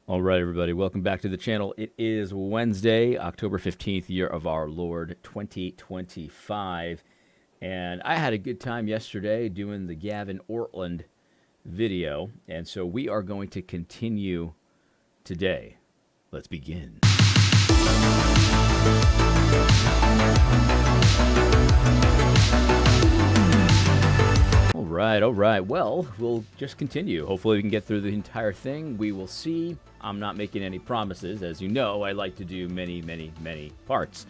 All right, everybody, welcome back to the channel. It is Wednesday, October 15th, year of our Lord 2025. And I had a good time yesterday doing the Gavin Ortland video. And so we are going to continue today. Let's begin. All right. Well, we'll just continue. Hopefully, we can get through the entire thing. We will see. I'm not making any promises. As you know, I like to do many parts.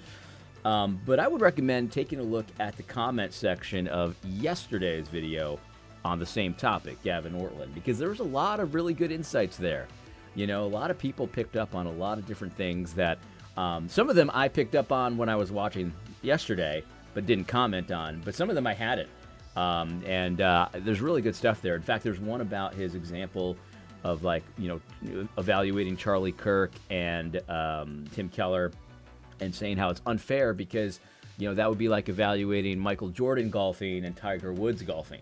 But I would recommend taking a look at the comment section of yesterday's video on the same topic, Gavin Ortland, because there was a lot of really good insights there. You know, a lot of people picked up on a lot of different things that some of them I picked up on when I was watching yesterday, but didn't comment on. But some of them I hadn't. And there's really good stuff there. In fact, there's one about his example of, like, evaluating Charlie Kirk and Tim Keller and saying how it's unfair because, that would be like evaluating Michael Jordan golfing and Tiger Woods golfing.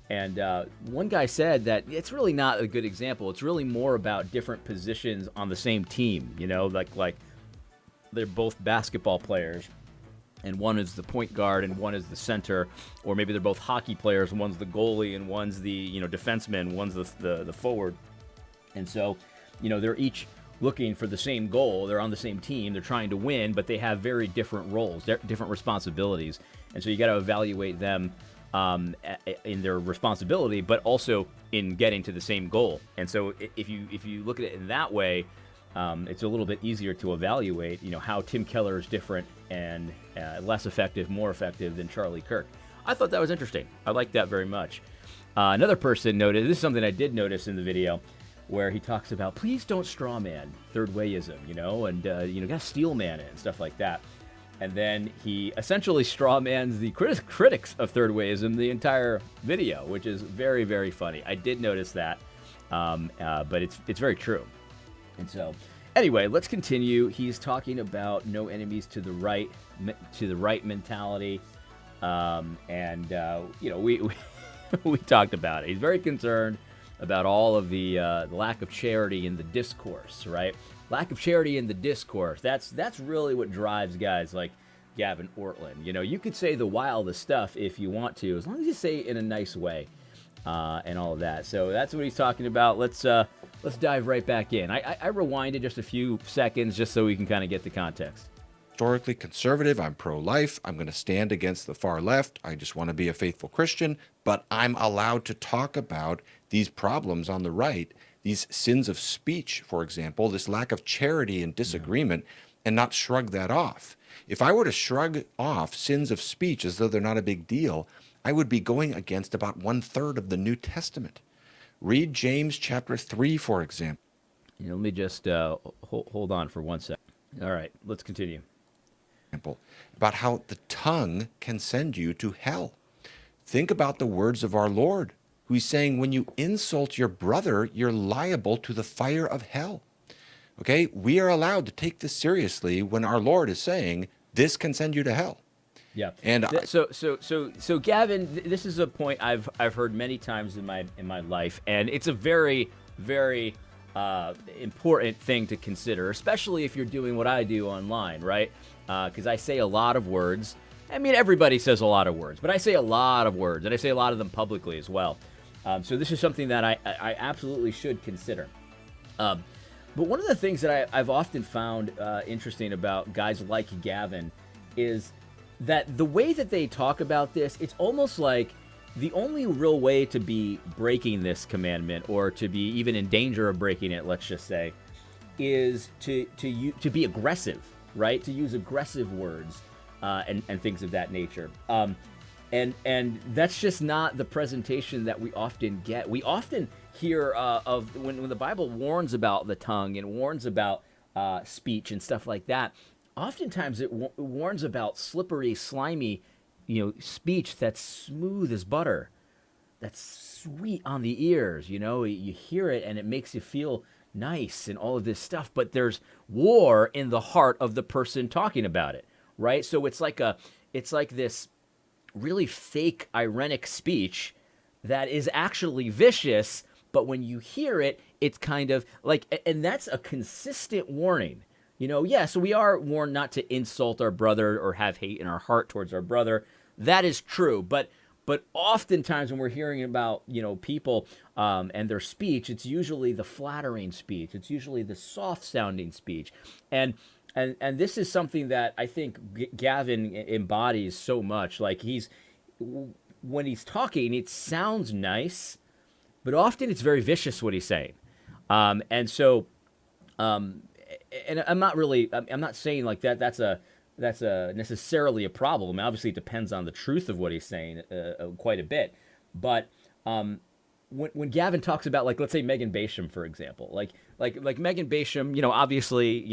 And one guy said that it's really not a good example. It's really more about different positions on the same team, like they're both basketball players. And one is the point guard and one is the center, or maybe they're both hockey players and one's the goalie and one's the defenseman, one's the forward. And so, they're each looking for the same goal. They're on the same team. They're trying to win, but they have very different roles, different responsibilities. And so you got to evaluate them in their responsibility, but also in getting to the same goal. And so if you look at it in that way, it's a little bit easier to evaluate, how Tim Keller is different and less effective, more effective than Charlie Kirk. I thought that was interesting. I liked that very much. Another person noted, this is something I did notice in the video, where he talks about, please don't straw man third wayism, and, got to steel man it and stuff like that. And then he essentially straw mans the critics of third wayism the entire video, which is very, very funny. I did notice that, but it's very true. And so, anyway, let's continue. He's talking about no enemies to the right mentality, we we talked about it. He's very concerned about all of the lack of charity in the discourse, right? Lack of charity in the discourse. That's really what drives guys like Gavin Ortland. You could say the wildest stuff if you want to, as long as you say it in a nice way, and all of that. So that's what he's talking about. Let's dive right back in. I rewinded just a few seconds just so we can kind of get the context. Historically conservative. I'm pro-life. I'm going to stand against the far left. I just want to be a faithful Christian, but I'm allowed to talk about these problems on the right, these sins of speech, for example, this lack of charity and disagreement, and not shrug that off. If I were to shrug off sins of speech as though they're not a big deal, I would be going against about 1/3 of the New Testament. Read James chapter 3, for example. Let me just hold on for 1 second. All right, let's continue. About how the tongue can send you to hell. Think about the words of our Lord, who is saying, when you insult your brother, you're liable to the fire of hell. Okay, we are allowed to take this seriously when our Lord is saying, this can send you to hell. Yeah. And so Gavin, this is a point I've heard many times in my life, and it's a very, very important thing to consider, especially if you're doing what I do online, right? Because I say a lot of words. I mean, everybody says a lot of words, but I say a lot of words, and I say a lot of them publicly as well. So this is something that I absolutely should consider. But one of the things that I've often found interesting about guys like Gavin is that the way that they talk about this, it's almost like the only real way to be breaking this commandment, or to be even in danger of breaking it, let's just say, is to be aggressive, right? To use aggressive words and things of that nature. And that's just not the presentation that we often get. We often hear of when the Bible warns about the tongue and warns about speech and stuff like that. Oftentimes it warns about slippery, slimy, speech that's smooth as butter, that's sweet on the ears. You hear it and it makes you feel nice and all of this stuff. But there's war in the heart of the person talking about it, right? So it's like this really fake, ironic speech that is actually vicious, but when you hear it, it's kind of like, and that's a consistent warning. Yes, we are warned not to insult our brother or have hate in our heart towards our brother. That is true, but oftentimes when we're hearing about people and their speech, it's usually the flattering speech. It's usually the soft sounding speech, and and this is something that I think Gavin embodies so much. Like when he's talking, it sounds nice, but often it's very vicious what he's saying, and so and I'm not saying like that. That's a necessarily a problem. I mean, obviously, it depends on the truth of what he's saying quite a bit. But when Gavin talks about, like, let's say Megan Basham, for example, like Megan Basham, obviously,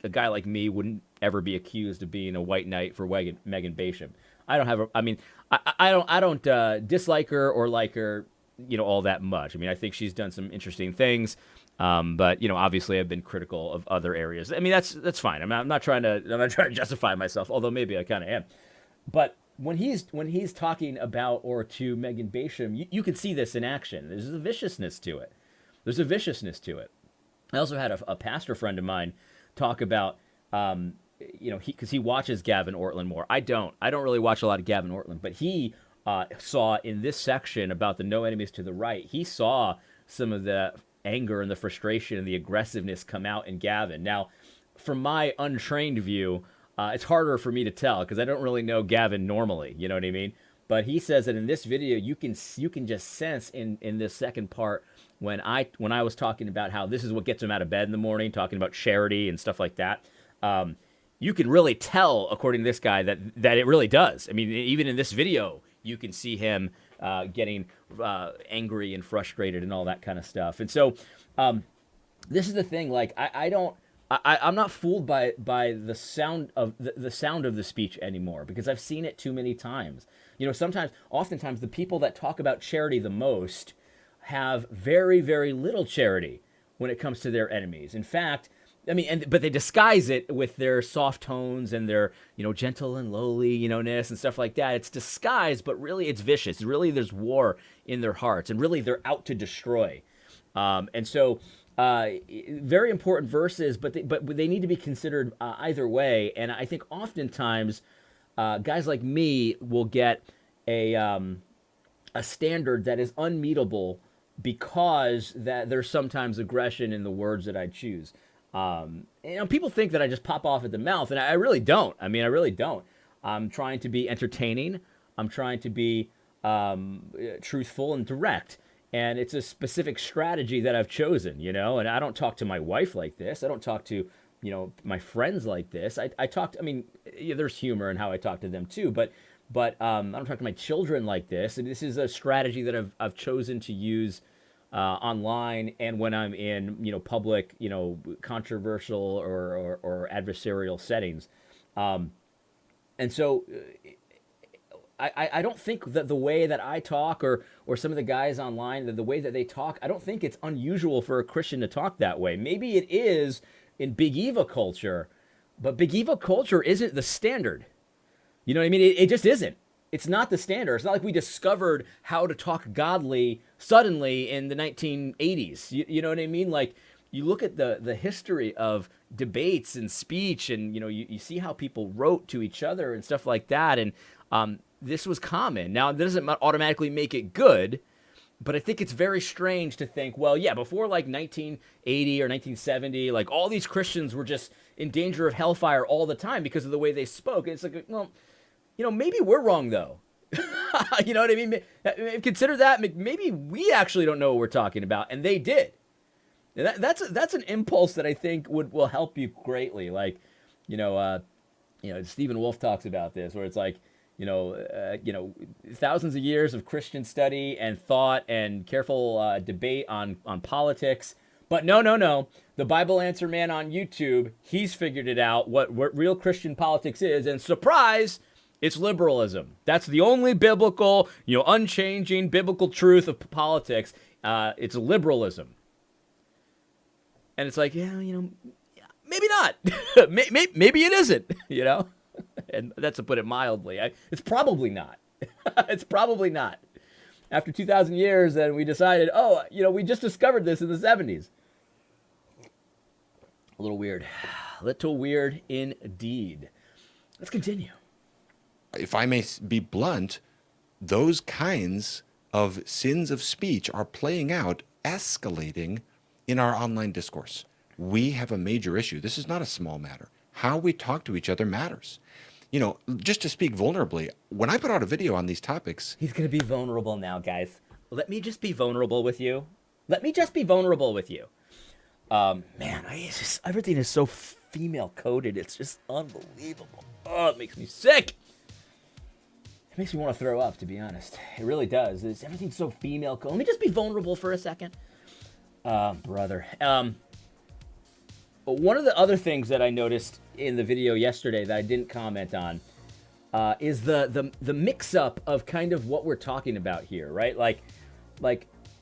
a guy like me wouldn't ever be accused of being a white knight for Megan Basham. I don't have a, I mean, I don't dislike her or like her, all that much. I mean, I think she's done some interesting things. But obviously, I've been critical of other areas. I mean, that's fine. I'm not trying to justify myself, although maybe I kind of am. But when he's talking about or to Megan Basham, you can see this in action. There's a viciousness to it. I also had a pastor friend of mine talk about, because he watches Gavin Ortlund more. I don't really watch a lot of Gavin Ortlund, but he saw in this section about the no enemies to the right. He saw some of the anger and the frustration and the aggressiveness come out in Gavin. Now, from my untrained view, it's harder for me to tell because I don't really know Gavin normally. You know what I mean? But he says that in this video, you can just sense in this second part when I was talking about how this is what gets him out of bed in the morning, talking about charity and stuff like that. You can really tell, according to this guy, that it really does. I mean, even in this video, you can see him getting angry and frustrated and all that kind of stuff. And so this is the thing. Like I'm not fooled by the sound of the sound of the speech anymore because I've seen it too many times. Oftentimes, the people that talk about charity the most have very, very little charity when it comes to their enemies. In fact, I mean, but they disguise it with their soft tones and their, gentle and lowly, ness and stuff like that. It's disguised, but really it's vicious. Really, there's war in their hearts, and really they're out to destroy. And so, very important verses, but they need to be considered either way. And I think oftentimes, guys like me will get a standard that is unmeetable because that there's sometimes aggression in the words that I choose. People think that I just pop off at the mouth, and I really don't. I mean, I really don't. I'm trying to be entertaining. I'm trying to be truthful and direct. And it's a specific strategy that I've chosen, and I don't talk to my wife like this. I don't talk to, my friends like this. I talk to, I mean, there's humor in how I talk to them too, but I don't talk to my children like this. And this is a strategy that I've chosen to use online and when I'm in public controversial or adversarial settings, and so I don't think that the way that I talk or some of the guys online, the way that they talk, I don't think it's unusual for a Christian to talk that way. Maybe it is in Big Eva culture, but Big Eva culture isn't the standard. You know what I mean? It just isn't. It's not the standard. It's not like we discovered how to talk godly suddenly in the 1980s. You know what I mean? Like, you look at the history of debates and speech, and you see how people wrote to each other and stuff like that. And this was common. Now, that doesn't automatically make it good, but I think it's very strange to think, well, yeah, before like 1980 or 1970, like all these Christians were just in danger of hellfire all the time because of the way they spoke. And it's like, well, maybe we're wrong though. You know what I mean? Consider that. Maybe we actually don't know what we're talking about, and they did. And that's an impulse that I think will help you greatly. Like, Stephen Wolfe talks about this, where it's like, thousands of years of Christian study and thought and careful debate on politics. But no. The Bible Answer Man on YouTube, he's figured it out, what real Christian politics is. And surprise, it's liberalism. That's the only biblical, unchanging biblical truth of politics. It's liberalism. And it's like, yeah, maybe not. Maybe it isn't, And that's to put it mildly. It's probably not. It's probably not. after 2,000 years, and we decided, oh, we just discovered this in the 70s. A little weird. A little weird indeed. Let's continue. If I may be blunt, those kinds of sins of speech are playing out, escalating in our online discourse. We have a major issue. This is not a small matter. How we talk to each other matters. Just to speak vulnerably, when I put out a video on these topics... He's going to be vulnerable now, guys. Let me just be vulnerable with you. Let me just be vulnerable with you. Man, everything is so female-coded. It's just unbelievable. Oh, it makes me sick. It makes me want to throw up, to be honest. It really does. Everything's so female-coded. Let me just be vulnerable for a second. Brother. One of the other things that I noticed in the video yesterday that I didn't comment on is the mix-up of kind of what we're talking about here, right? Like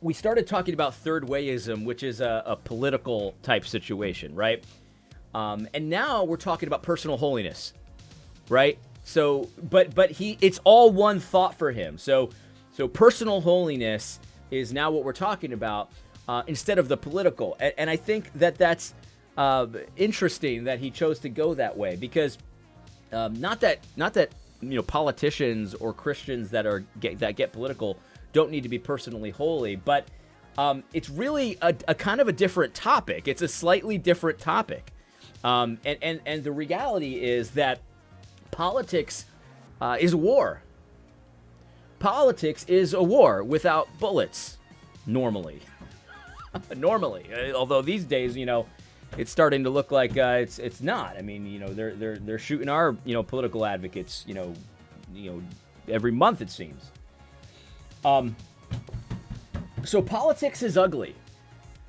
we started talking about third wayism, which is a political type situation, right? And now we're talking about personal holiness, right? So, but it's all one thought for him. So personal holiness is now what we're talking about instead of the political. And I think that's interesting that he chose to go that way, because not that politicians or Christians that get political don't need to be personally holy, but it's really a kind of a different topic. It's a slightly different topic, and the reality is that politics is a war. Politics is a war without bullets, normally. Although these days, it's starting to look like it's not. I mean, they're shooting our political advocates, every month it seems. So politics is ugly.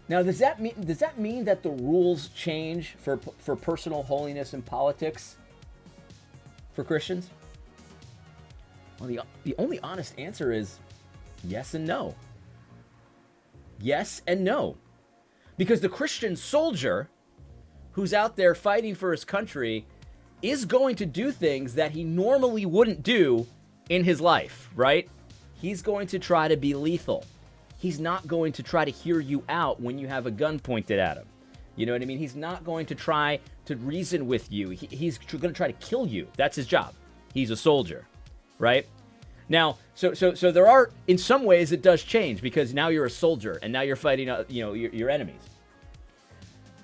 Now, does that mean that the rules change for personal holiness in politics for Christians? Well, the only honest answer is yes and no. Yes and no. Because the Christian soldier who's out there fighting for his country is going to do things that he normally wouldn't do in his life, right? He's going to try to be lethal. He's not going to try to hear you out when you have a gun pointed at him. You know what I mean? He's not going to try to reason with you. He's going to try to kill you. That's his job. He's a soldier, right? Now, so there are, in some ways, it does change, because now you're a soldier and now you're fighting, your enemies.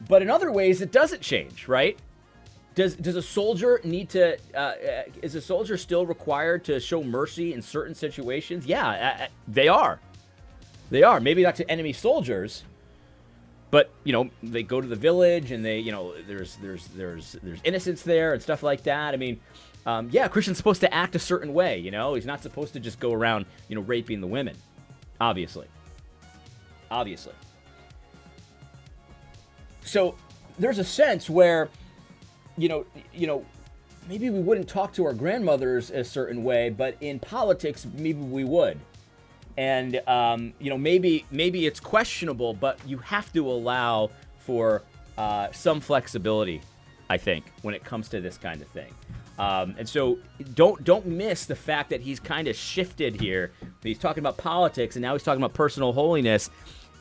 But in other ways, it doesn't change, right? Does a soldier need to? Is a soldier still required to show mercy in certain situations? Yeah, they are. They are. Maybe not to enemy soldiers, but they go to the village and they, there's innocence there and stuff like that. I mean, a Christian's supposed to act a certain way. He's not supposed to just go around, raping the women. Obviously. So there's a sense where, maybe we wouldn't talk to our grandmothers a certain way, but in politics, maybe we would. And, maybe it's questionable, but you have to allow for some flexibility, I think, when it comes to this kind of thing. And so don't miss the fact that he's kind of shifted here. He's talking about politics, and now he's talking about personal holiness.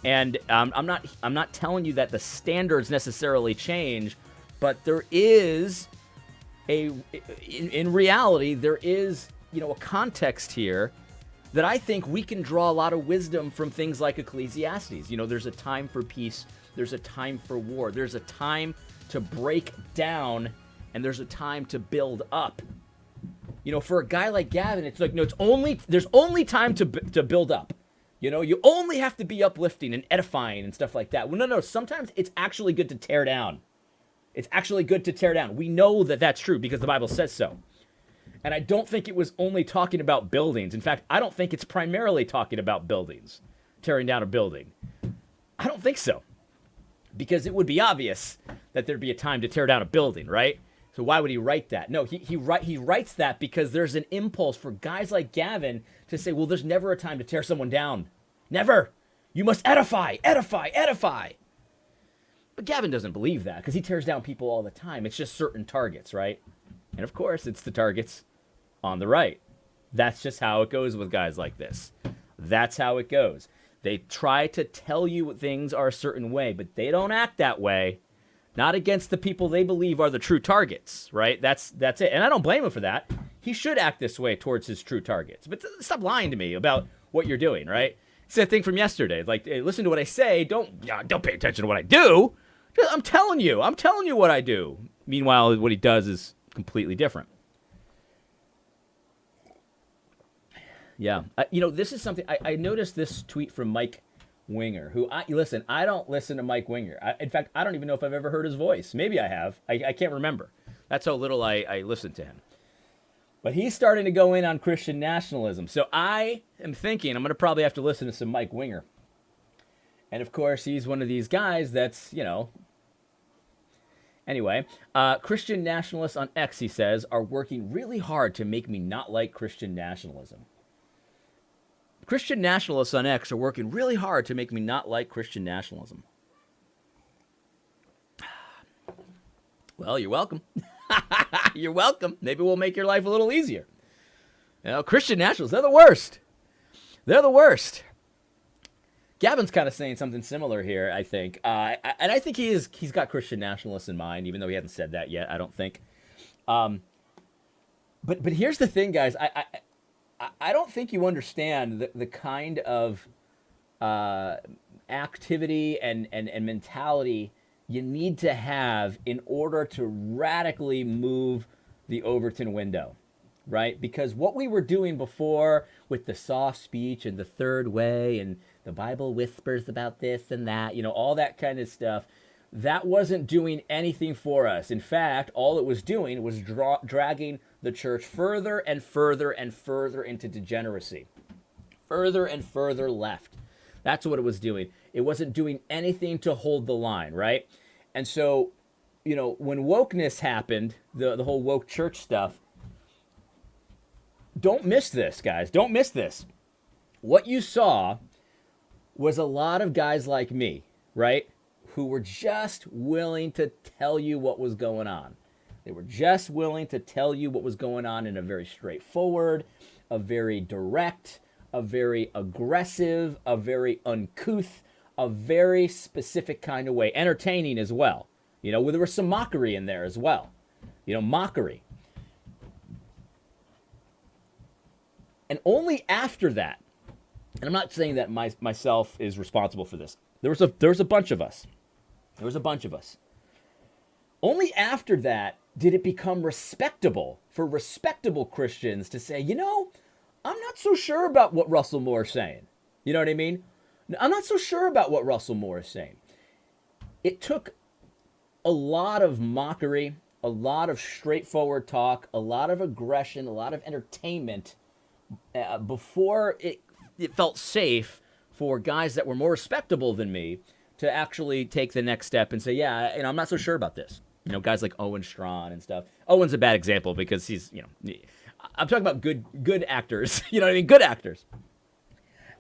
And I'm not telling you that the standards necessarily change, but there is in reality, there is, a context here that I think we can draw a lot of wisdom from things like Ecclesiastes. There's a time for peace. There's a time for war. There's a time to break down, and there's a time to build up. For a guy like Gavin, it's like, no, there's only time to build up. You only have to be uplifting and edifying and stuff like that. Well, no, sometimes it's actually good to tear down. It's actually good to tear down. We know that that's true because the Bible says so. And I don't think it was only talking about buildings. In fact, I don't think it's primarily talking about buildings, tearing down a building. I don't think so. Because it would be obvious that there'd be a time to tear down a building, right? So why would he write that? No, he writes that because there's an impulse for guys like Gavin to say, well, there's never a time to tear someone down. Never. You must edify, edify, edify. But Gavin doesn't believe that because he tears down people all the time. It's just certain targets, right? And of course, it's the targets on the right. That's just how it goes with guys like this. That's how it goes. They try to tell you things are a certain way, but they don't act that way. Not against the people they believe are the true targets, right? That's it. And I don't blame him for that. He should act this way towards his true targets. But stop lying to me about what you're doing, right? It's that thing from yesterday. Like, hey, listen to what I say. Don't pay attention to what I do. I'm telling you what I do. Meanwhile, what he does is completely different. Yeah. This is something I noticed this tweet from Mike Winger, who I don't listen to Mike Winger. In fact, I don't even know if I've ever heard his voice. Maybe I have. I can't remember. That's how little I listen to him. But he's starting to go in on Christian nationalism. So I am thinking I'm going to probably have to listen to some Mike Winger. And of course, he's one of these guys that's, Anyway, Christian nationalists on X, he says, are working really hard to make me not like Christian nationalism. Christian nationalists on X are working really hard to make me not like Christian nationalism. Well, you're welcome. You're welcome. Maybe we'll make your life a little easier. Christian nationalists, they're the worst. They're the worst. Gavin's kind of saying something similar here, I think. And I think he's got Christian nationalists in mind, even though he hasn't said that yet, I don't think. But here's the thing, guys. I don't think you understand the kind of activity and mentality you need to have in order to radically move the Overton window, right? Because what we were doing before with the soft speech and the third way and the Bible whispers about this and that, all that kind of stuff, that wasn't doing anything for us. In fact, all it was doing was dragging the church further and further and further into degeneracy, further and further left. That's what it was doing. It wasn't doing anything to hold the line, right? And so, when wokeness happened, the whole woke church stuff, don't miss this, guys. Don't miss this. What you saw was a lot of guys like me, right, who were just willing to tell you what was going on. They were just willing to tell you what was going on in a very straightforward, a very direct, a very aggressive, a very uncouth, a very specific kind of way. Entertaining as well. There was some mockery in there as well. Mockery. And only after that, and I'm not saying that myself is responsible for this. There was a bunch of us. There was a bunch of us. Only after that did it become respectable for respectable Christians to say, I'm not so sure about what Russell Moore is saying. You know what I mean? I'm not so sure about what Russell Moore is saying. It took a lot of mockery, a lot of straightforward talk, a lot of aggression, a lot of entertainment before it felt safe for guys that were more respectable than me to actually take the next step and say, yeah, I'm not so sure about this. Guys like Owen Strawn and stuff. Owen's a bad example because he's, I'm talking about good actors. You know what I mean? Good actors.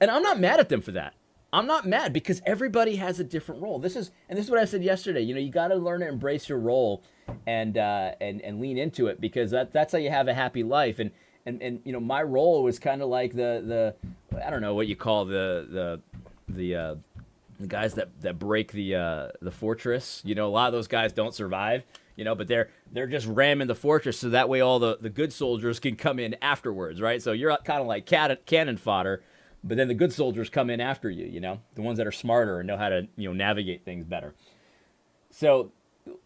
And I'm not mad at them for that. I'm not mad because everybody has a different role. This is what I said yesterday. You got to learn to embrace your role and lean into it because that's how you have a happy life. And my role was kind of like the I don't know what you call the guys that break the fortress. A lot of those guys don't survive. But they're just ramming the fortress so that way all the good soldiers can come in afterwards, right? So you're kind of like cannon fodder, but then the good soldiers come in after you. The ones that are smarter and know how to navigate things better. So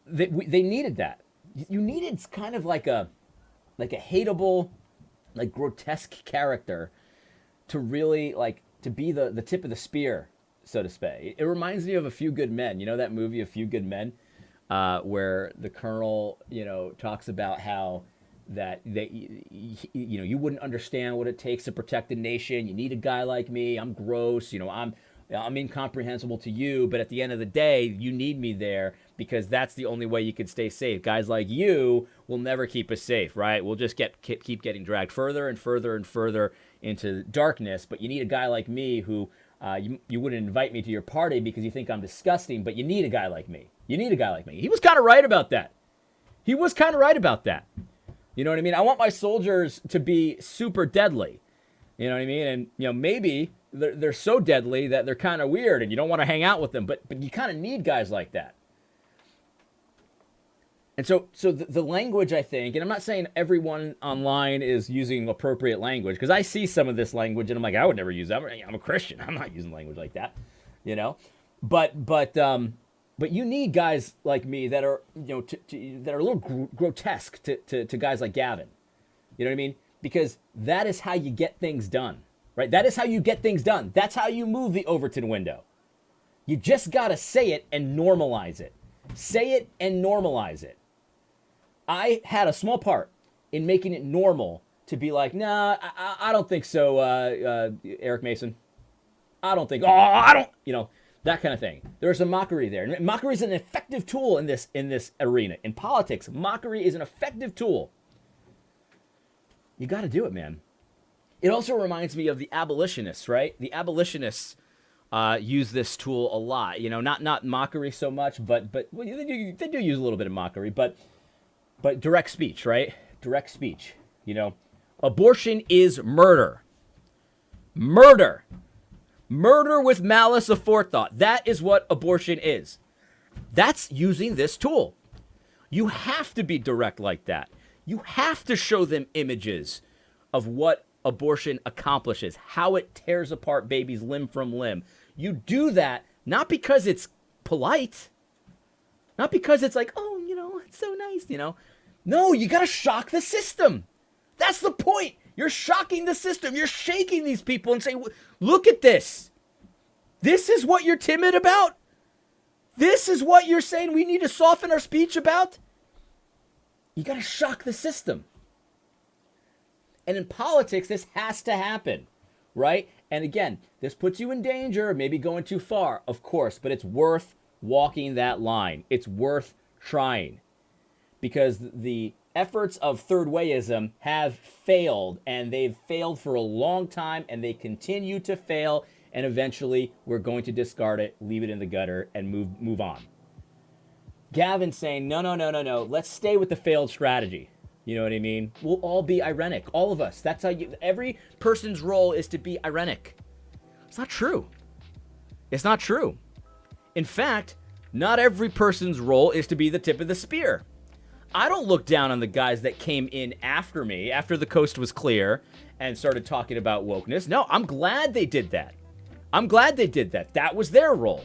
they needed that. You needed kind of like a hateable, like grotesque character to really to be the tip of the spear, so to speak. It reminds me of A Few Good Men. That movie, A Few Good Men, where the colonel, talks about how that you wouldn't understand what it takes to protect a nation. You need a guy like me. I'm gross. I'm incomprehensible to you, but at the end of the day, you need me there because that's the only way you can stay safe. Guys like you will never keep us safe, right? We'll just keep getting dragged further and further and further into darkness, but you need a guy like me who you wouldn't invite me to your party because you think I'm disgusting, but you need a guy like me. You need a guy like me. He was kind of right about that. You know what I mean? I want my soldiers to be super deadly. You know what I mean? And, maybe they're so deadly that they're kind of weird and you don't want to hang out with them. But you kind of need guys like that. And so the language, I think, and I'm not saying everyone online is using appropriate language, because I see some of this language and I'm like, I would never use that. I'm a Christian. I'm not using language like that, you know. But you need guys like me that are that are a little grotesque to guys like Gavin. You know what I mean? Because that is how you get things done, right? That is how you get things done. That's how you move the Overton window. You just gotta say it and normalize it. Say it and normalize it. I had a small part in making it normal to be like, nah, I don't think so, Eric Mason. I don't think, I don't, that kind of thing. There's a mockery there. And mockery is an effective tool in this arena. In politics, mockery is an effective tool. You got to do it, man. It also reminds me of the abolitionists, right? The abolitionists use this tool a lot. Not mockery so much, but well, they do use a little bit of mockery, but direct speech, right? Direct speech. Abortion is murder. Murder. Murder with malice aforethought. That is what abortion is. That's using this tool. You have to be direct like that. You have to show them images of what abortion accomplishes, how it tears apart babies limb from limb. You do that not because it's polite, not because it's like, oh, it's so nice, No, you got to shock the system. That's the point. You're shocking the system. You're shaking these people and saying, look at this. This is what you're timid about? This is what you're saying we need to soften our speech about? You got to shock the system. And in politics, this has to happen, right? And again, this puts you in danger, maybe going too far, of course, but it's worth walking that line. It's worth trying. Because the efforts of third wayism have failed, and they've failed for a long time, and they continue to fail, and eventually we're going to discard it, leave it in the gutter, and move on. Gavin saying, no, let's stay with the failed strategy. You know what I mean? We'll all be ironic, all of us. That's how every person's role is to be ironic. It's not true. It's not true. In fact, not every person's role is to be the tip of the spear. I don't look down on the guys that came in after me, after the coast was clear, and started talking about wokeness. No, I'm glad they did that. That was their role.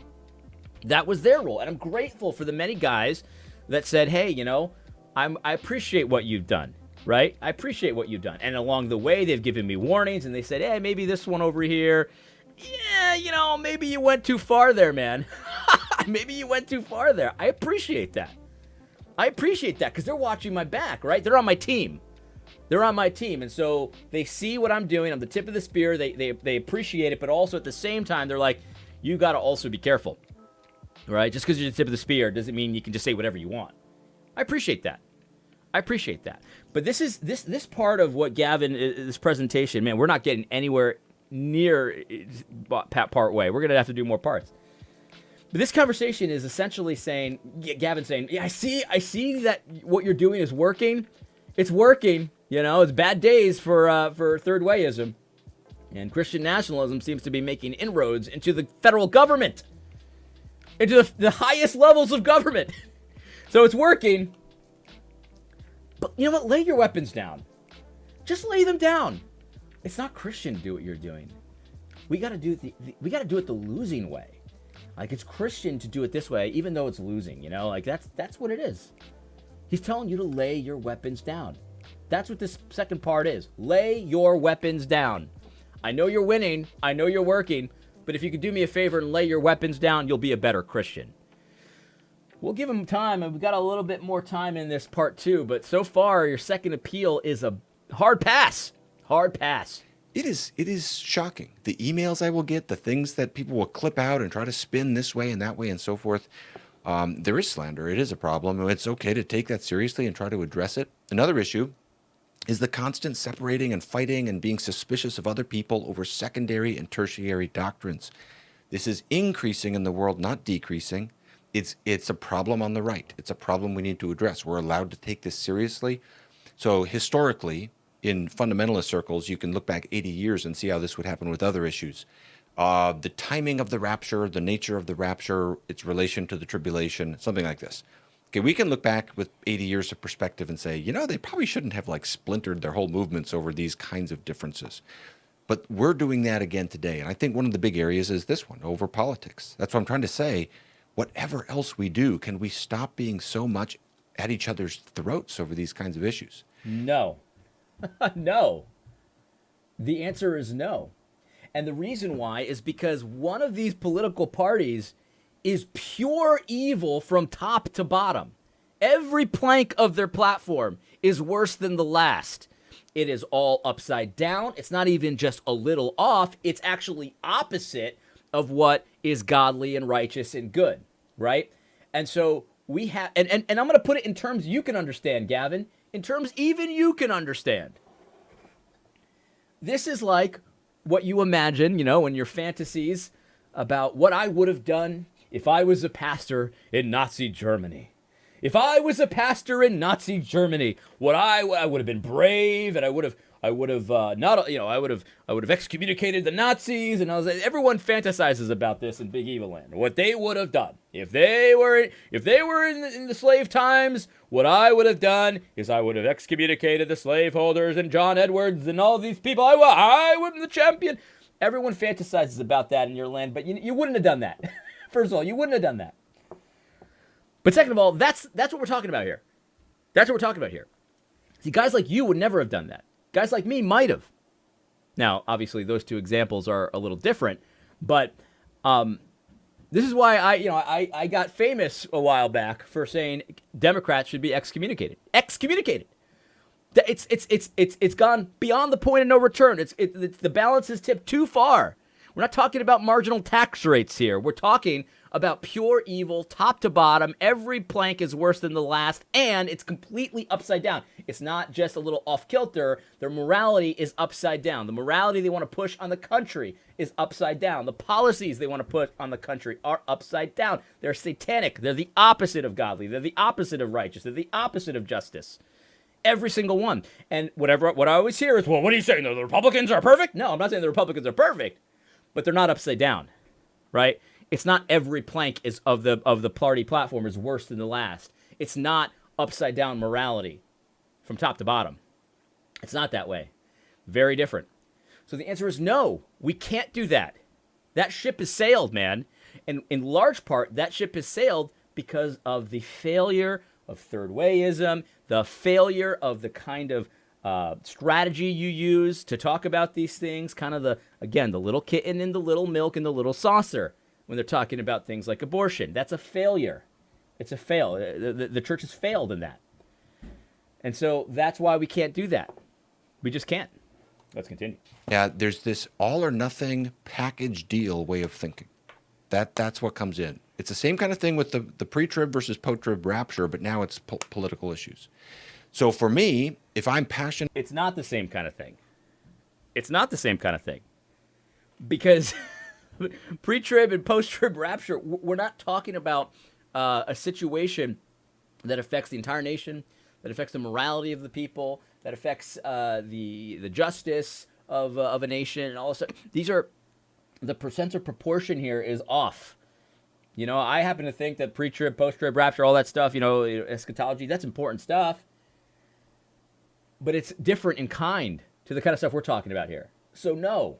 And I'm grateful for the many guys that said, hey, I appreciate what you've done, right? I appreciate what you've done. And along the way, they've given me warnings, and they said, hey, maybe this one over here, yeah, maybe you went too far there, man. Maybe you went too far there. I appreciate that because they're watching my back, right? They're on my team. And so they see what I'm doing. I'm the tip of the spear. They appreciate it, but also at the same time, they're like, you got to also be careful, right? Just because you're the tip of the spear doesn't mean you can just say whatever you want. I appreciate that. But this part of what Gavin, this presentation, man, we're not getting anywhere near part way. We're going to have to do more parts. But this conversation is essentially saying, Gavin saying, yeah, I see that what you're doing is working. It's working. It's bad days for third wayism. And Christian nationalism seems to be making inroads into the federal government, into the highest levels of government. So it's working. But you know what? Lay your weapons down. Just lay them down. It's not Christian to do what you're doing. We got to do it the losing way. Like, it's Christian to do it this way, even though it's losing, that's what it is. He's telling you to lay your weapons down. That's what this second part is. Lay your weapons down. I know you're winning. I know you're working. But if you could do me a favor and lay your weapons down, you'll be a better Christian. We'll give him time, and we've got a little bit more time in this part two. But so far, your second appeal is a hard pass. Hard pass. It is shocking. The emails I will get, the things that people will clip out and try to spin this way and that way and so forth. There is slander. It is a problem. And it's okay to take that seriously and try to address it. Another issue is the constant separating and fighting and being suspicious of other people over secondary and tertiary doctrines. This is increasing in the world, not decreasing. It's a problem on the right. It's a problem we need to address. We're allowed to take this seriously. So historically, in fundamentalist circles, you can look back 80 years and see how this would happen with other issues. the timing of the rapture, the nature of the rapture, its relation to the tribulation, something like this. Okay, we can look back with 80 years of perspective and say, they probably shouldn't have like splintered their whole movements over these kinds of differences. But we're doing that again today. And I think one of the big areas is this one, over politics. That's what I'm trying to say. Whatever else we do, can we stop being so much at each other's throats over these kinds of issues? No. No. The answer is no. And the reason why is because one of these political parties is pure evil from top to bottom. Every plank of their platform is worse than the last. It is all upside down. It's not even just a little off. It's actually opposite of what is godly and righteous and good, right? And so we have, and I'm going to put it in terms you can understand, Gavin, in terms even you can understand. This is like what you imagine, in your fantasies about what I would have done if I was a pastor in Nazi Germany. If I was a pastor in Nazi Germany, I would have been brave, and I would have excommunicated the Nazis, and everyone fantasizes about this in Big Evil Land. What they would have done if they were in the slave times, what I would have done is I would have excommunicated the slaveholders and John Edwards and all these people. I would be the champion. Everyone fantasizes about that in your land, but you wouldn't have done that. First of all, you wouldn't have done that. But second of all, that's what we're talking about here. That's what we're talking about here. See, guys like you would never have done that. Guys like me might have. Now, obviously, those two examples are a little different, but this is why I got famous a while back for saying Democrats should be excommunicated. Excommunicated. It's gone beyond the point of no return. It's the balance is tipped too far. We're not talking about marginal tax rates here. We're talking about pure evil, top to bottom. Every plank is worse than the last, and it's completely upside down. It's not just a little off-kilter. Their morality is upside down. The morality they want to push on the country is upside down. The policies they want to put on the country are upside down. They're satanic. They're the opposite of godly. They're the opposite of righteous. They're the opposite of justice. Every single one. And what I always hear is, well, what are you saying? The Republicans are perfect? No, I'm not saying the Republicans are perfect, but they're not upside down, right? It's not every plank is of the party platform is worse than the last. It's not upside down morality from top to bottom. It's not that way. Very different. So the answer is no. We can't do that. That ship has sailed, man. And in large part, that ship has sailed because of the failure of third wayism, the failure of the kind of strategy you use to talk about these things, kind of the little kitten in the little milk in the little saucer when they're talking about things like abortion. That's a failure. It's a fail. The church has failed in that. And so that's why we can't do that. We just can't. Let's continue. Yeah, there's this all or nothing package deal way of thinking. That's what comes in. It's the same kind of thing with the pre-trib versus post-trib rapture, but now it's political issues. So for me, if I'm passionate... It's not the same kind of thing. It's not the same kind of thing. Because pre-trib and post-trib rapture, we're not talking about a situation that affects the entire nation, that affects the morality of the people, that affects the justice of a nation, and all this stuff. These are... The percent of proportion here is off. I happen to think that pre-trib, post-trib, rapture, all that stuff, eschatology, that's important stuff. But it's different in kind to the kind of stuff we're talking about here. So no.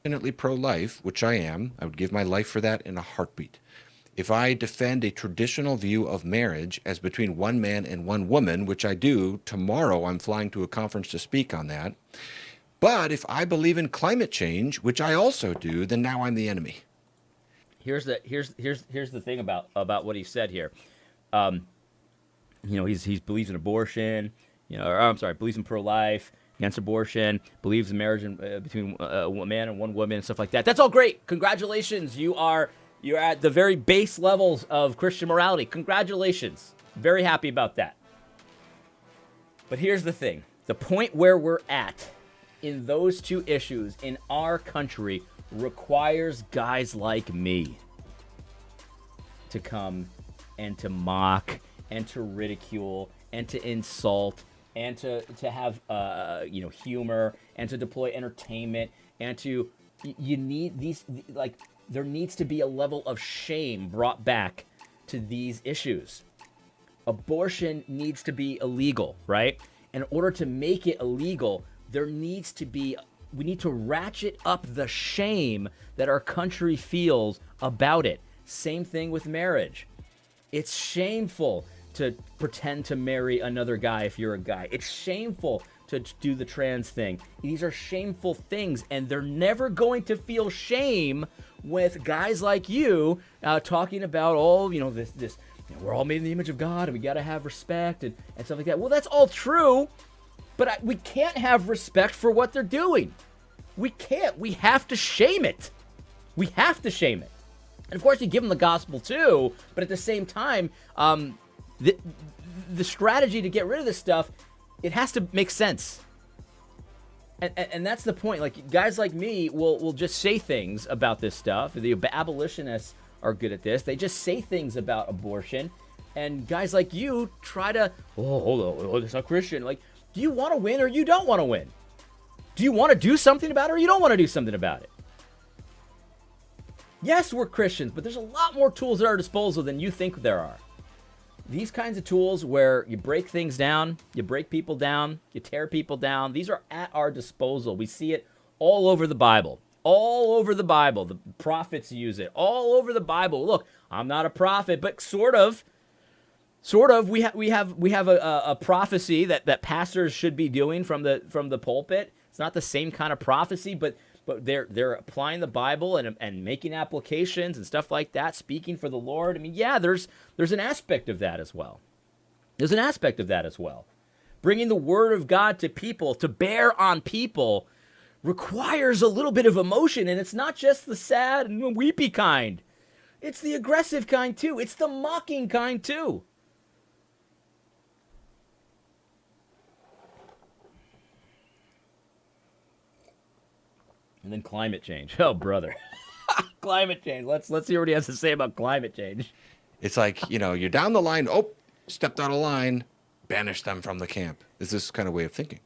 Definitely pro-life, which I am. I would give my life for that in a heartbeat. If I defend a traditional view of marriage as between one man and one woman, which I do, tomorrow I'm flying to a conference to speak on that. But if I believe in climate change, which I also do, then now I'm the enemy. Here's the thing about what he said here. He believes in abortion. Believes in pro-life, against abortion, believes in marriage between a man and one woman and stuff like that. That's all great. Congratulations. You're at the very base levels of Christian morality. Congratulations. Very happy about that. But here's the thing. The point where we're at in those two issues in our country requires guys like me to come and to mock and to ridicule and to insult and to have humor and to deploy entertainment and to You need these, like, there needs to be a level of shame brought back to these issues. Abortion needs to be illegal, right? In order to make it illegal, we need to ratchet up the shame that our country feels about it. Same thing with marriage. It's shameful to pretend to marry another guy if you're a guy. It's shameful to do the trans thing. These are shameful things, and they're never going to feel shame with guys like you talking about this. We're all made in the image of God, and we got to have respect and stuff like that. Well, that's all true, but we can't have respect for what they're doing. We can't. We have to shame it. We have to shame it. And of course, you give them the gospel too, but at the same time, the strategy to get rid of this stuff, it has to make sense. And that's the point. Like, guys like me will just say things about this stuff. The abolitionists are good at this. They just say things about abortion. And guys like you try to, hold on, it's not Christian. Like, do you want to win or you don't want to win? Do you want to do something about it or you don't want to do something about it? Yes, we're Christians, but there's a lot more tools at our disposal than you think there are. These kinds of tools where you break things down, you break people down, you tear people down, these are at our disposal. We see it all over the Bible. All over the Bible. The prophets use it. All over the Bible. Look, I'm not a prophet, but sort of. We have a prophecy that pastors should be doing from the pulpit. It's not the same kind of prophecy, but they're applying the Bible and making applications and stuff like that, speaking for the Lord. I mean, yeah, there's an aspect of that as well. There's an aspect of that as well. Bringing the Word of God to people, to bear on people, requires a little bit of emotion, and it's not just the sad and weepy kind. It's the aggressive kind too. It's the mocking kind too. And then climate change. Oh, brother. Climate change. Let's hear what he has to say about climate change. It's like, you're down the line. Oh, stepped out of line. Banish them from the camp. Is this kind of way of thinking?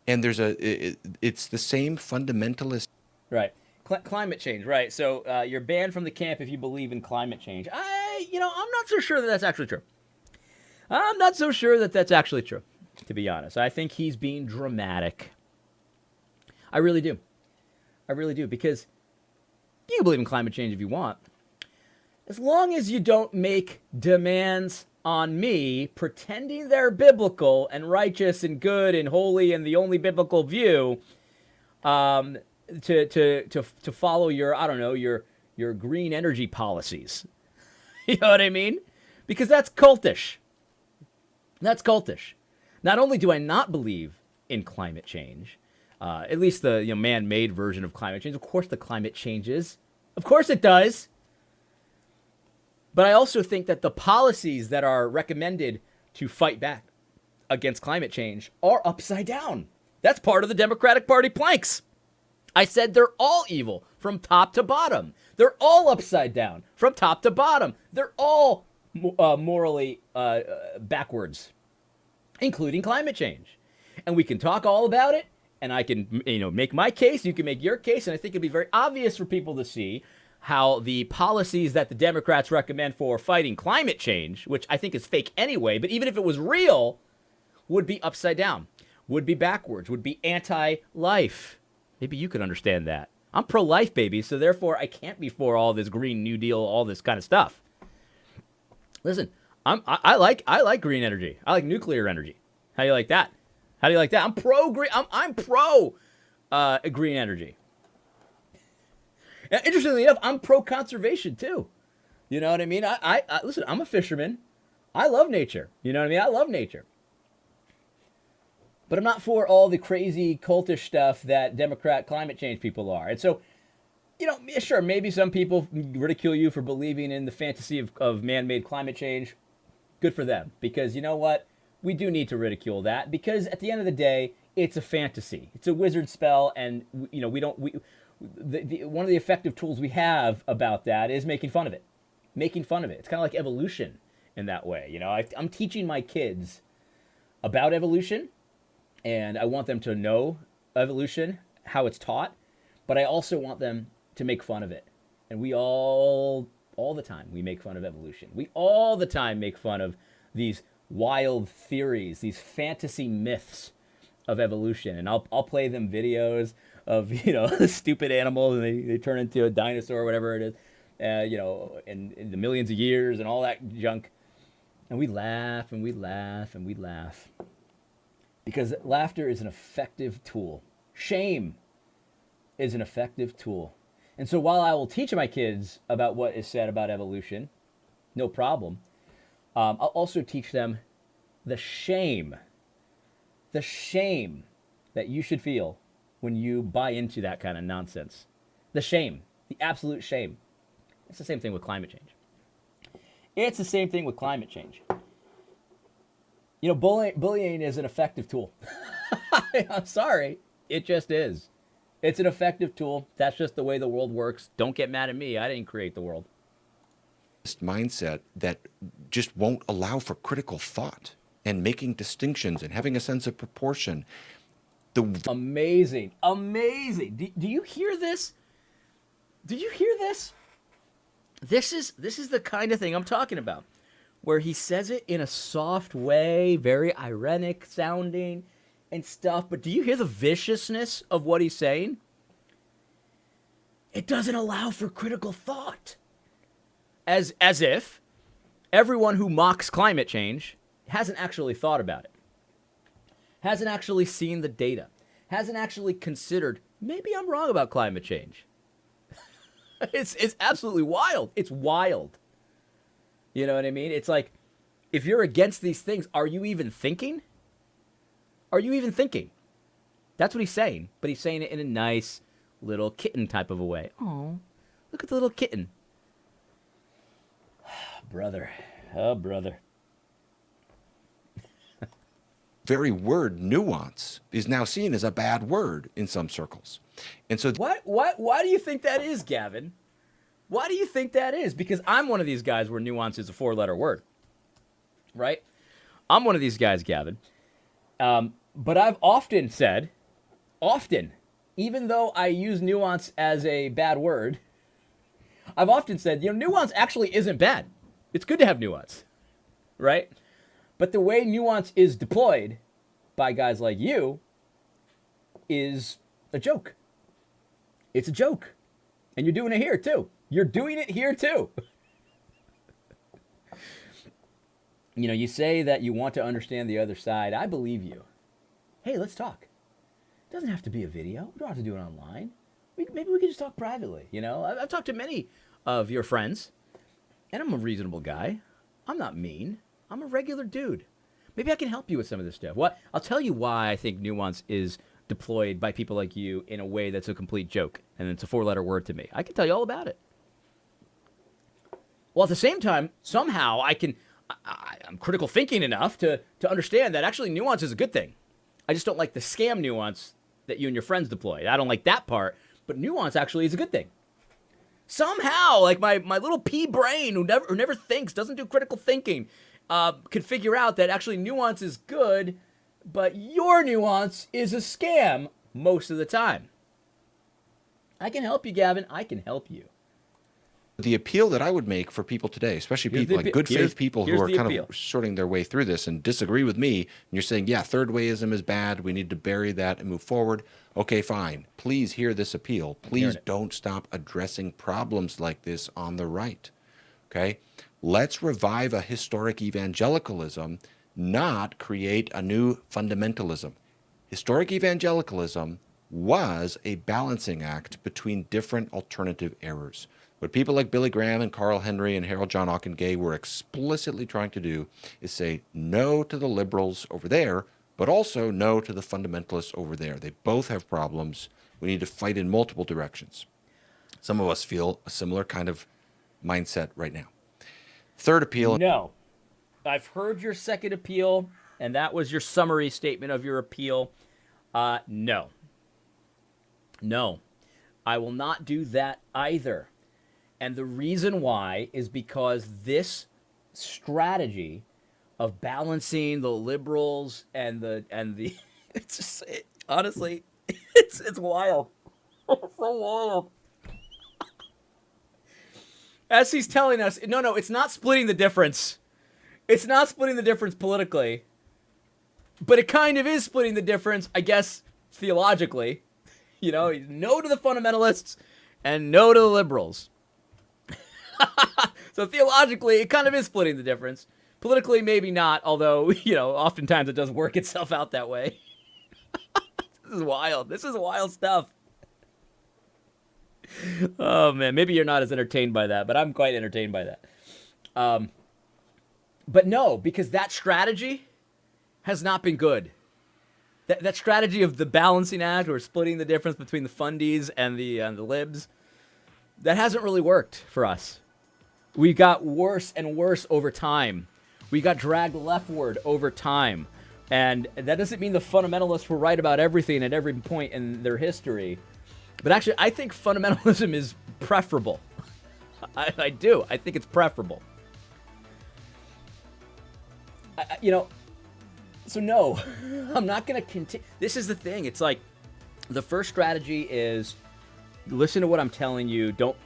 And it's the same fundamentalist. Right. Climate change. Right. So you're banned from the camp if you believe in climate change. I'm not so sure that that's actually true. I'm not so sure that that's actually true, to be honest. I think he's being dramatic. I really do. Because you can believe in climate change if you want. As long as you don't make demands on me pretending they're biblical and righteous and good and holy and the only biblical view, to follow your green energy policies. You know what I mean? Because that's cultish. That's cultish. Not only do I not believe in climate change, at least the man-made version of climate change. Of course the climate changes. Of course it does. But I also think that the policies that are recommended to fight back against climate change are upside down. That's part of the Democratic Party planks. I said they're all evil from top to bottom. They're all upside down from top to bottom. They're all morally backwards, including climate change. And we can talk all about it. And I can, make my case, you can make your case, and I think it'd be very obvious for people to see how the policies that the Democrats recommend for fighting climate change, which I think is fake anyway, but even if it was real, would be upside down, would be backwards, would be anti-life. Maybe you could understand that. I'm pro-life, baby, so therefore I can't be for all this Green New Deal, all this kind of stuff. Listen, I like green energy. I like nuclear energy. How do you like that? How do you like that? I'm pro green. I'm pro green energy. And interestingly enough, I'm pro conservation too. You know what I mean? I listen. I'm a fisherman. I love nature. You know what I mean? I love nature. But I'm not for all the crazy cultish stuff that Democrat climate change people are. And so, sure, maybe some people ridicule you for believing in the fantasy of man-made climate change. Good for them, because you know what? We do need to ridicule that, because at the end of the day, it's a fantasy. It's a wizard spell, and one of the effective tools we have about that is making fun of it. Making fun of it. It's kind of like evolution in that way. I'm teaching my kids about evolution, and I want them to know evolution, how it's taught, but I also want them to make fun of it. And we all the time, we make fun of evolution. We all the time make fun of these wild theories, these fantasy myths of evolution. And I'll play them videos of, stupid animals and they turn into a dinosaur or whatever it is, in the millions of years and all that junk. And we laugh and we laugh and we laugh. Because laughter is an effective tool. Shame is an effective tool. And so while I will teach my kids about what is said about evolution, no problem, I'll also teach them the shame that you should feel when you buy into that kind of nonsense. The shame, the absolute shame. It's the same thing with climate change. It's the same thing with climate change. Bullying is an effective tool. I'm sorry. It just is. It's an effective tool. That's just the way the world works. Don't get mad at me. I didn't create the world. Mindset that just won't allow for critical thought and making distinctions and having a sense of proportion. Amazing. Do you hear this? Do you hear this? This is the kind of thing I'm talking about, where he says it in a soft way, very ironic sounding and stuff. But do you hear the viciousness of what he's saying? It doesn't allow for critical thought. As if everyone who mocks climate change hasn't actually thought about it, hasn't actually seen the data, hasn't actually considered, maybe I'm wrong about climate change. It's absolutely wild. It's wild. You know what I mean? It's like, if you're against these things, are you even thinking? Are you even thinking? That's what he's saying, but he's saying it in a nice little kitten type of a way. Oh, look at the little kitten. Brother. Oh, brother. Very word nuance is now seen as a bad word in some circles. And so why do you think that is, Gavin? Why do you think that is? Because I'm one of these guys where nuance is a 4-letter word. Right? I'm one of these guys, Gavin. But I've often said, even though I use nuance as a bad word, I've often said, nuance actually isn't bad. It's good to have nuance, right? But the way nuance is deployed by guys like you is a joke. It's a joke. And you're doing it here, too. You're doing it here, too. You say that you want to understand the other side. I believe you. Hey, let's talk. It doesn't have to be a video. We don't have to do it online. Maybe we can just talk privately, I've talked to many of your friends, and I'm a reasonable guy. I'm not mean. I'm a regular dude. Maybe I can help you with some of this stuff. I'll tell you why I think nuance is deployed by people like you in a way that's a complete joke, and it's a 4-letter word to me. I can tell you all about it. Well, at the same time, somehow I'm critical thinking enough to understand that actually nuance is a good thing. I just don't like the scam nuance that you and your friends deploy. I don't like that part, but nuance actually is a good thing. Somehow, like my little pea brain who never thinks, doesn't do critical thinking, could figure out that actually nuance is good, but your nuance is a scam most of the time. I can help you, Gavin. I can help you. The appeal that I would make for people today, especially people like good faith people who are kind of sorting their way through this and disagree with me, and you're saying, yeah, third wayism is bad. We need to bury that and move forward. Okay, fine. Please hear this appeal. Please don't stop addressing problems like this on the right. Okay? Let's revive a historic evangelicalism, not create a new fundamentalism. Historic evangelicalism was a balancing act between different alternative errors. What people like Billy Graham and Carl Henry and Harold John Ockenga were explicitly trying to do is say no to the liberals over there, but also no to the fundamentalists over there. They both have problems. We need to fight in multiple directions. Some of us feel a similar kind of mindset right now. Third appeal. No. I've heard your second appeal, and that was your summary statement of your appeal. No. No. I will not do that either. And the reason why is because this strategy of balancing the liberals and the it's just, honestly, it's wild. So wild. As he's telling us, no, it's not splitting the difference. It's not splitting the difference politically. But it kind of is splitting the difference, I guess, theologically. You know, no to the fundamentalists and no to the liberals. So theologically, it kind of is splitting the difference. Politically, maybe not, although, you know, oftentimes it does work itself out that way. This is wild. This is wild stuff. Oh, man. Maybe you're not as entertained by that, but I'm quite entertained by that. But no, because that strategy has not been good. That strategy of the balancing act or splitting the difference between the fundies and the libs, that hasn't really worked for us. We got worse and worse over time. We got dragged leftward over time. And that doesn't mean the fundamentalists were right about everything at every point in their history. But actually, I think fundamentalism is preferable. I do. I think it's preferable. So no, I'm not going to continue. This is the thing. It's like the first strategy is listen to what I'm telling you. Don't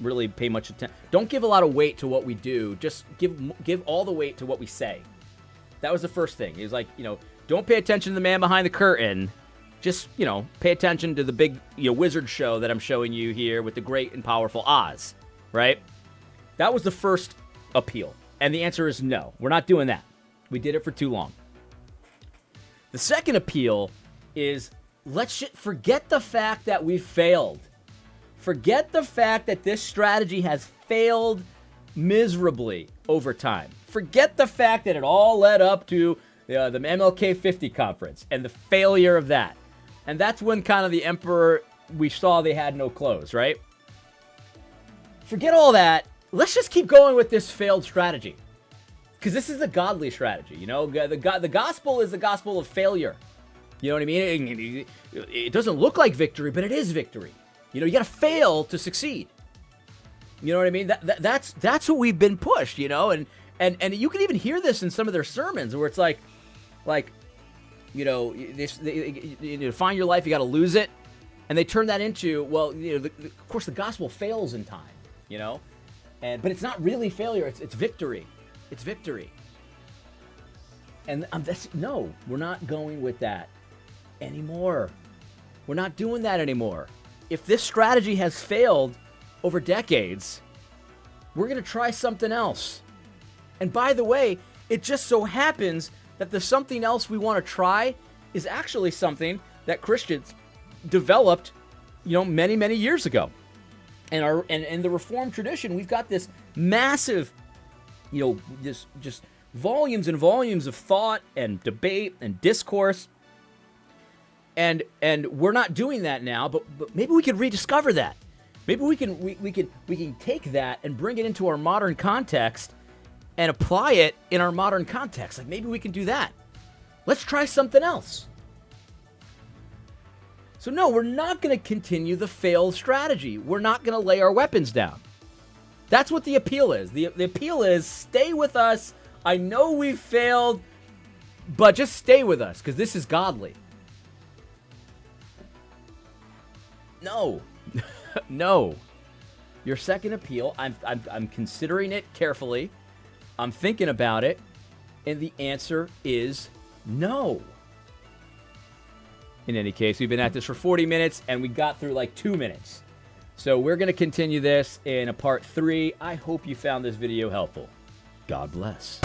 really pay much attention. Don't give a lot of weight to what we do. Just give all the weight to what we say. That was the first thing. He was like, don't pay attention to the man behind the curtain. Just, pay attention to the big, wizard show that I'm showing you here with the great and powerful Oz, right? That was the first appeal. And the answer is no. We're not doing that. We did it for too long. The second appeal is let's forget the fact that we failed. Forget the fact that this strategy has failed miserably over time. Forget the fact that it all led up to the MLK 50 conference and the failure of that. And that's when kind of the emperor, we saw they had no clothes, right? Forget all that. Let's just keep going with this failed strategy. Because this is the godly strategy, The gospel is the gospel of failure. You know what I mean? It doesn't look like victory, but it is victory. You got to fail to succeed. You know what I mean? That's what we've been pushed, And you can even hear this in some of their sermons where it's like, to find your life, you got to lose it. And they turn that into, of course, the gospel fails in time, but it's not really failure. It's victory. It's victory. And no, we're not going with that anymore. We're not doing that anymore. If this strategy has failed over decades, we're going to try something else. And by the way, it just so happens that the something else we want to try is actually something that Christians developed, many, many years ago. And in the Reformed tradition, we've got this massive, just volumes and volumes of thought and debate and discourse. And we're not doing that now, but maybe we could rediscover that. Maybe we can take that and bring it into our modern context and apply it in our modern context. Like maybe we can do that. Let's try something else. So no, we're not going to continue the failed strategy. We're not going to lay our weapons down. That's what the appeal is. The appeal is stay with us. I know we've failed, but just stay with us because this is godly. No. No. Your second appeal, I'm considering it carefully. I'm thinking about it, and the answer is no. In any case, we've been at this for 40 minutes, and we got through like 2 minutes. So we're going to continue this in a part 3. I hope you found this video helpful. God bless.